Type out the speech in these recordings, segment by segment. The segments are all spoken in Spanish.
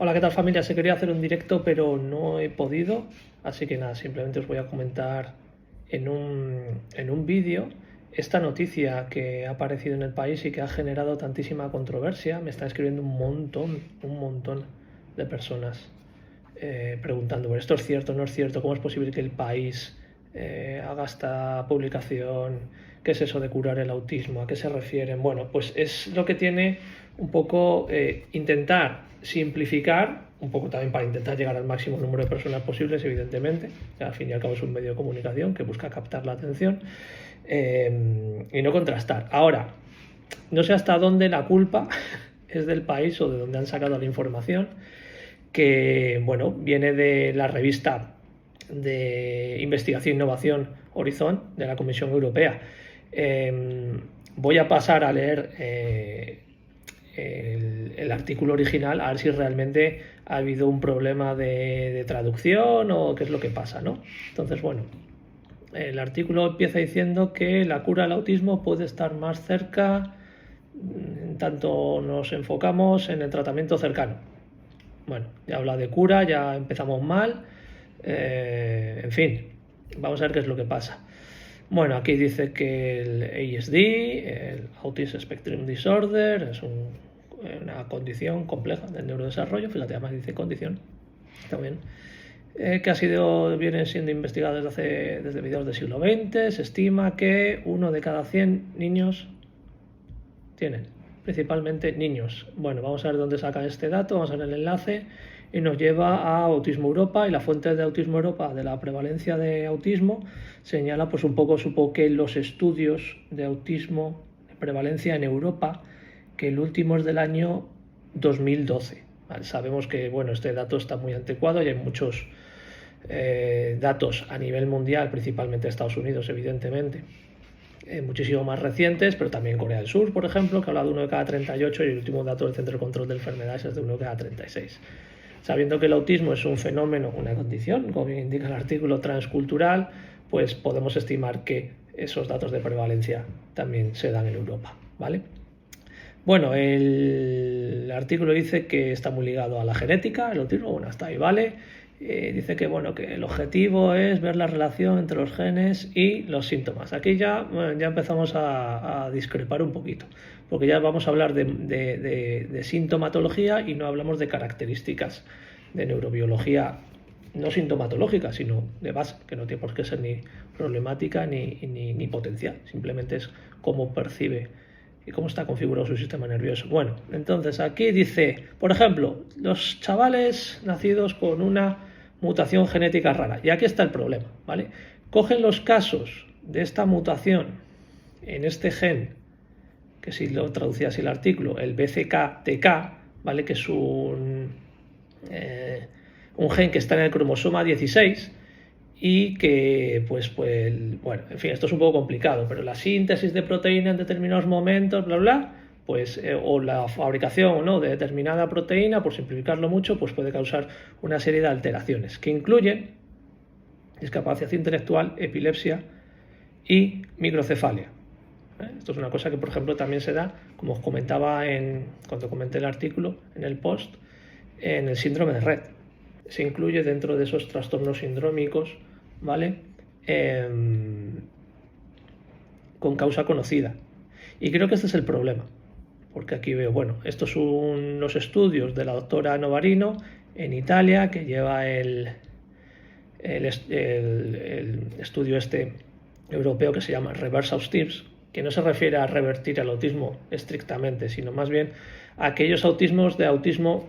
Hola, ¿qué tal familia? Se quería hacer un directo, pero no he podido, así que nada, simplemente os voy a comentar en un vídeo esta noticia que ha aparecido en el país y que ha generado tantísima controversia. Me están escribiendo un montón de personas preguntando, ¿pero esto es cierto, no es cierto? ¿Cómo es posible que el país haga esta publicación? ¿Qué es eso de curar el autismo? ¿A qué se refieren? Bueno, pues es lo que tiene un poco intentar simplificar, un poco también para intentar llegar al máximo número de personas posibles, evidentemente, que al fin y al cabo es un medio de comunicación que busca captar la atención y no contrastar. Ahora, no sé hasta dónde la culpa es del país o de dónde han sacado la información, que bueno, viene de la revista de investigación e innovación Horizon de la Comisión Europea. Voy a pasar a leer el artículo original a ver si realmente ha habido un problema de traducción o qué es lo que pasa, ¿no? Entonces, bueno, el artículo empieza diciendo que la cura del autismo puede estar más cerca en tanto nos enfocamos en el tratamiento cercano. Bueno, ya habla de cura, ya empezamos mal. En fin, vamos a ver qué es lo que pasa. Bueno, aquí dice que el ASD, el Autism Spectrum Disorder, es una condición compleja del neurodesarrollo. Fíjate, además dice condición, también, que viene siendo investigado desde mediados del siglo XX. Se estima que 1 de cada 100 niños tienen, principalmente niños. Bueno, vamos a ver dónde saca este dato, vamos a ver el enlace y nos lleva a Autismo Europa, y la fuente de Autismo Europa de la prevalencia de autismo señala pues un poco, supongo que los estudios de autismo de prevalencia en Europa, que el último es del año 2012. Vale, sabemos que bueno, este dato está muy anticuado y hay muchos datos a nivel mundial, principalmente Estados Unidos, evidentemente, muchísimo más recientes, pero también Corea del Sur, por ejemplo, que habla de 1 de cada 38, y el último dato del Centro de Control de Enfermedades es de 1 de cada 36. Sabiendo que el autismo es un fenómeno, una condición, como bien indica el artículo, transcultural, pues podemos estimar que esos datos de prevalencia también se dan en Europa, ¿vale? Bueno, el artículo dice que está muy ligado a la genética, el autismo, bueno, hasta ahí vale. Dice que bueno, que el objetivo es ver la relación entre los genes y los síntomas. Aquí ya empezamos a discrepar un poquito, porque ya vamos a hablar de sintomatología y no hablamos de características de neurobiología no sintomatológica, sino de base, que no tiene por qué ser ni problemática ni potencial, simplemente es cómo percibe y cómo está configurado su sistema nervioso. Bueno, entonces aquí dice, por ejemplo, los chavales nacidos con una mutación genética rara, y aquí está el problema, ¿vale? Cogen los casos de esta mutación en este gen, que si lo traducía así el artículo, el BCK-TK, ¿vale? Que es un gen que está en el cromosoma 16 y que, bueno, en fin, esto es un poco complicado, pero la síntesis de proteína en determinados momentos, bla, bla, pues, o la fabricación, ¿no?, de determinada proteína, por simplificarlo mucho, pues puede causar una serie de alteraciones que incluyen discapacidad intelectual, epilepsia y microcefalia. Esto es una cosa que, por ejemplo, también se da, como os comentaba cuando comenté el artículo en el post, en el síndrome de Rett. Se incluye dentro de esos trastornos sindrómicos, ¿vale? Con causa conocida. Y creo que este es el problema, porque aquí veo, bueno, estos son los estudios de la doctora Novarino en Italia, que lleva el estudio europeo que se llama Reverse Autism, que no se refiere a revertir el autismo estrictamente, sino más bien a aquellos autismos de autismo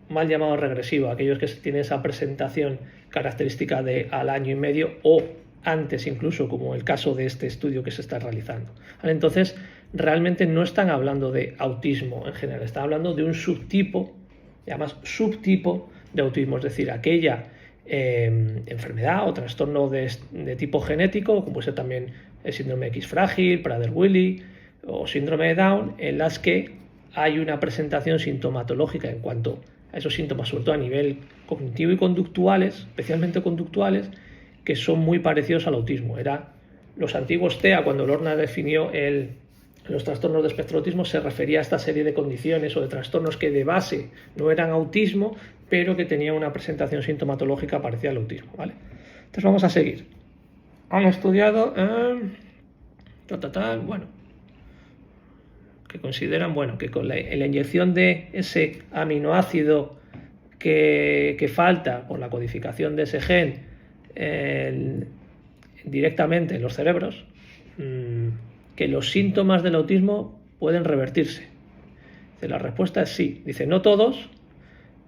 mal llamado regresivo, aquellos que tienen esa presentación característica de al año y medio o antes incluso, como el caso de este estudio que se está realizando. ¿Vale? Entonces, realmente no están hablando de autismo en general, están hablando de un subtipo, además subtipo de autismo, es decir, aquella enfermedad o trastorno de tipo genético, como puede ser también el síndrome X frágil, Prader-Willi o síndrome de Down, en las que hay una presentación sintomatológica en cuanto a esos síntomas, sobre todo a nivel cognitivo y conductuales, especialmente conductuales, que son muy parecidos al autismo. Los antiguos TEA, cuando Lorna definió los trastornos de espectro autismo, se refería a esta serie de condiciones o de trastornos que de base no eran autismo, pero que tenía una presentación sintomatológica parecida al autismo, ¿vale? Entonces vamos a seguir. Han estudiado, bueno, que consideran, bueno, que con la inyección de ese aminoácido que falta por la codificación de ese gen directamente en los cerebros, que los síntomas del autismo pueden revertirse. Dice, la respuesta es sí. Dice, no todos,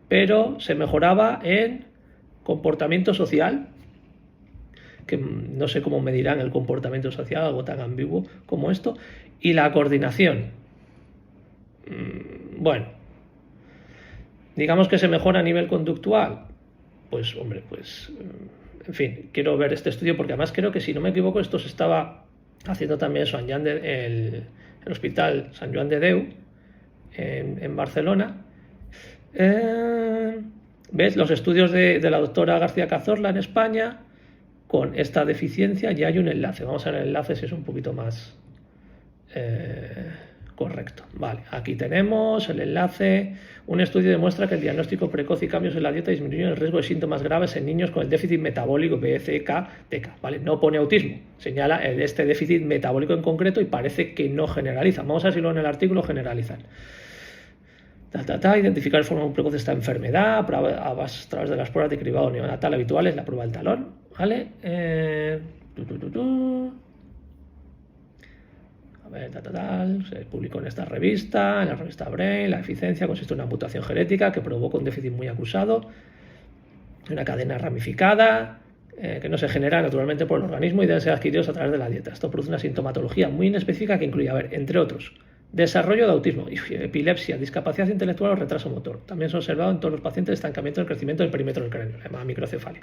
pero se mejoraba en comportamiento social, que no sé cómo medirán el comportamiento social, algo tan ambiguo como esto, y la coordinación. Bueno, digamos que se mejora a nivel conductual. Pues, hombre, pues, en fin, quiero ver este estudio porque además creo que, si no me equivoco, esto se estaba haciendo también el Hospital Sant Joan de Déu en Barcelona. ¿Ves? Los estudios de la doctora García Cazorla en España con esta deficiencia, ya hay un enlace. Vamos a ver el enlace si es un poquito más correcto. Vale, aquí tenemos el enlace. Un estudio demuestra que el diagnóstico precoz y cambios en la dieta disminuyen el riesgo de síntomas graves en niños con el déficit metabólico BCK-TK. ¿Vale? No pone autismo, señala este déficit metabólico en concreto y parece que no generaliza. Vamos a ver si luego en el artículo generalizan. Identificar de forma muy precoz esta enfermedad a través de las pruebas de cribado neonatal habituales, la prueba del talón, ¿vale? A ver, se publicó en esta revista, en la revista Brain. La eficiencia consiste en una mutación genética que provoca un déficit muy acusado, una cadena ramificada, que no se genera naturalmente por el organismo y deben ser adquiridos a través de la dieta. Esto produce una sintomatología muy inespecífica que incluye, a ver, entre otros, desarrollo de autismo, epilepsia, discapacidad intelectual o retraso motor. También se ha observado en todos los pacientes estancamiento del crecimiento del perímetro del cráneo, la llamada microcefalia.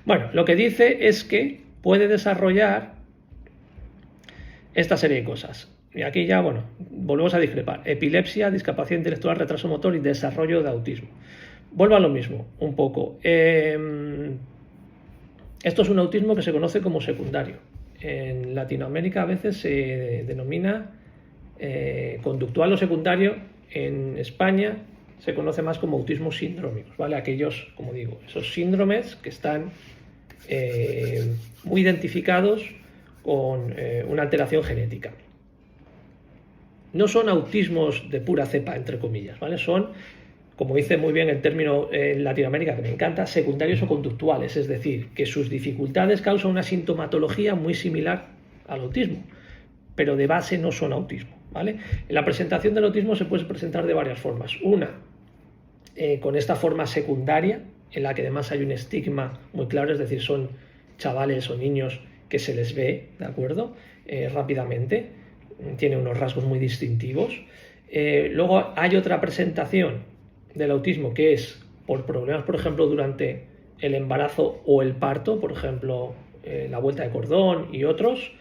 Bueno, lo que dice es que puede desarrollar esta serie de cosas. Y aquí ya, bueno, volvemos a discrepar. Epilepsia, discapacidad intelectual, retraso motor y desarrollo de autismo. Vuelvo a lo mismo, un poco. Esto es un autismo que se conoce como secundario. En Latinoamérica a veces se denomina conductual o secundario. En España se conoce más como autismo sindrómicos, ¿vale? Aquellos, como digo, esos síndromes que están muy identificados con una alteración genética. No son autismos de pura cepa, entre comillas, ¿vale? Son, como dice muy bien el término en Latinoamérica, que me encanta, secundarios o conductuales, es decir, que sus dificultades causan una sintomatología muy similar al autismo, pero de base no son autismo, ¿vale? En la presentación del autismo se puede presentar de varias formas. Una, con esta forma secundaria, en la que además hay un estigma muy claro, es decir, son chavales o niños que se les ve, ¿de acuerdo? Rápidamente, tiene unos rasgos muy distintivos. Luego hay otra presentación del autismo que es por problemas, por ejemplo, durante el embarazo o el parto, por ejemplo, la vuelta de cordón y otros,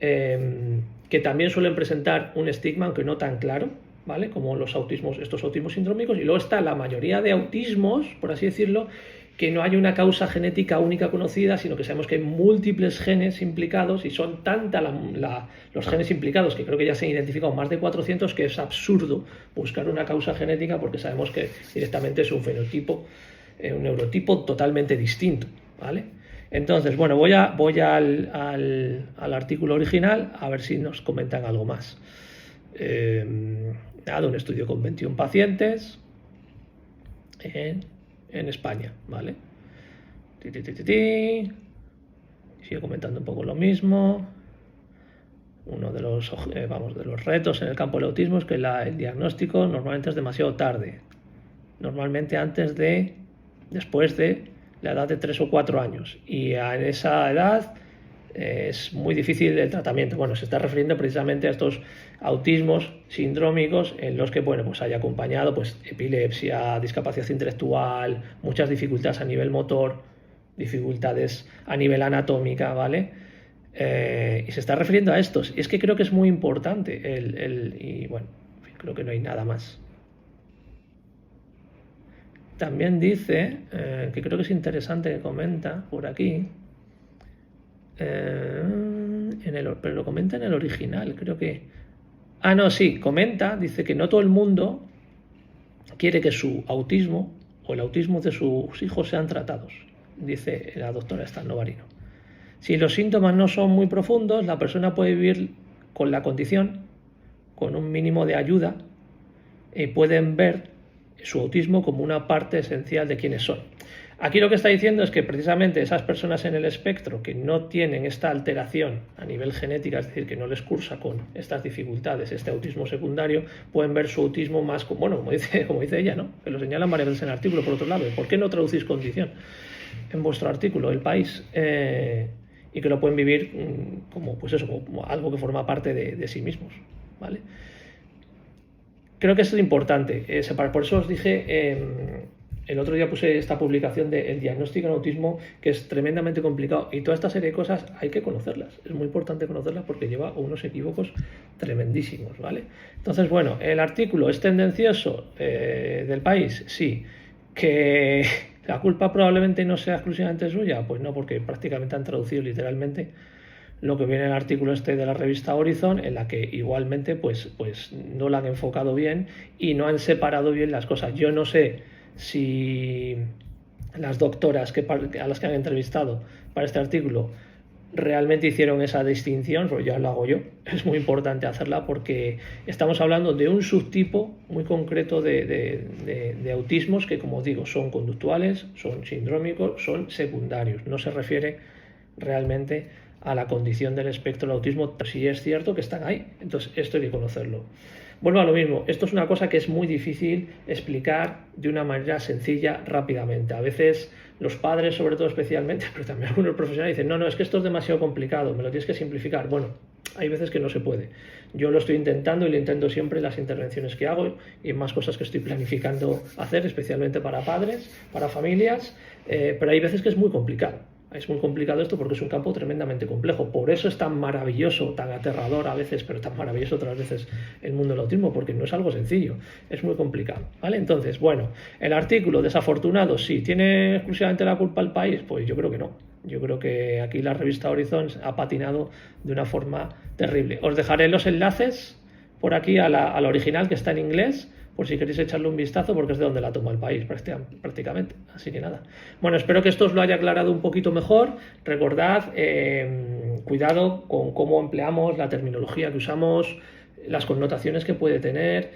que también suelen presentar un estigma, aunque no tan claro, ¿vale? Como los autismos, estos autismos sindrómicos. Y luego está la mayoría de autismos, por así decirlo, que no hay una causa genética única conocida, sino que sabemos que hay múltiples genes implicados y son tantos los genes implicados, que creo que ya se han identificado más de 400, que es absurdo buscar una causa genética porque sabemos que directamente es un fenotipo, un neurotipo totalmente distinto, ¿vale? Entonces, bueno, voy al artículo original a ver si nos comentan algo más. Un estudio con 21 pacientes en España, ¿vale? Sigo comentando un poco lo mismo. Uno de los, de los retos en el campo del autismo es que el diagnóstico normalmente es demasiado tarde. Normalmente después de la edad de 3 o 4 años. Y en esa edad es muy difícil el tratamiento. Bueno, se está refiriendo precisamente a estos autismos sindrómicos en los que, bueno, pues haya acompañado pues epilepsia, discapacidad intelectual, muchas dificultades a nivel motor, dificultades a nivel anatómica, ¿vale? Y se está refiriendo a estos. Y es que creo que es muy importante y bueno, creo que no hay nada más. También dice, que creo que es interesante, que comenta por aquí, pero lo comenta en el original, creo que... comenta, dice que no todo el mundo quiere que su autismo o el autismo de sus hijos sean tratados, dice la doctora Esther Novarino. Si los síntomas no son muy profundos, la persona puede vivir con la condición, con un mínimo de ayuda, y pueden ver su autismo como una parte esencial de quienes son. Aquí lo que está diciendo es que precisamente esas personas en el espectro que no tienen esta alteración a nivel genética, es decir, que no les cursa con estas dificultades, este autismo secundario, pueden ver su autismo más, bueno, como dice ella, ¿no? Que lo señalan varias veces en el artículo, por otro lado. ¿Por qué no traducís condición en vuestro artículo, El País? Y que lo pueden vivir como, pues eso, como algo que forma parte de sí mismos, ¿vale? Creo que esto es importante. Por eso os dije, el otro día puse esta publicación del diagnóstico en autismo, que es tremendamente complicado, y toda esta serie de cosas hay que conocerlas. Es muy importante conocerlas porque lleva unos equívocos tremendísimos, ¿vale? Entonces, bueno, el artículo es tendencioso del País, sí. Que la culpa probablemente no sea exclusivamente suya, pues no, porque prácticamente han traducido literalmente lo que viene en el artículo este de la revista Horizon, en la que igualmente pues no la han enfocado bien y no han separado bien las cosas. Yo no sé si las doctoras a las que han entrevistado para este artículo realmente hicieron esa distinción, pero ya lo hago yo. Es muy importante hacerla porque estamos hablando de un subtipo muy concreto de autismos que, como digo, son conductuales, son sindrómicos, son secundarios. No se refiere realmente a la condición del espectro del autismo, pero sí es cierto que están ahí. Entonces esto hay que conocerlo. Vuelvo a lo mismo, esto es una cosa que es muy difícil explicar de una manera sencilla, rápidamente. A veces los padres, sobre todo especialmente, pero también algunos profesionales dicen, no, es que esto es demasiado complicado, me lo tienes que simplificar. Bueno, hay veces que no se puede. Yo lo estoy intentando y lo intento siempre en las intervenciones que hago y en más cosas que estoy planificando hacer, especialmente para padres, para familias, pero hay veces que es muy complicado. Es muy complicado esto porque es un campo tremendamente complejo. Por eso es tan maravilloso, tan aterrador a veces, pero tan maravilloso otras veces el mundo del autismo, porque no es algo sencillo, es muy complicado, ¿vale? Entonces, bueno, el artículo desafortunado, sí, ¿tiene exclusivamente la culpa el País? Pues yo creo que no. Yo creo que aquí la revista Horizon ha patinado de una forma terrible. Os dejaré los enlaces por aquí a la original, que está en inglés, por si queréis echarle un vistazo, porque es de donde la tomó el País prácticamente. Así que nada. Bueno, espero que esto os lo haya aclarado un poquito mejor. Recordad, cuidado con cómo empleamos la terminología que usamos, las connotaciones que puede tener,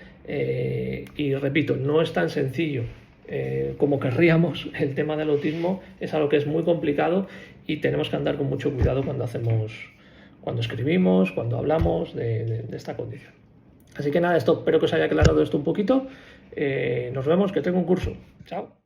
y repito, no es tan sencillo como querríamos. El tema del autismo es algo que es muy complicado y tenemos que andar con mucho cuidado cuando escribimos, cuando hablamos de esta condición. Así que nada, espero que os haya aclarado esto un poquito. Nos vemos, que tengo un curso. Chao.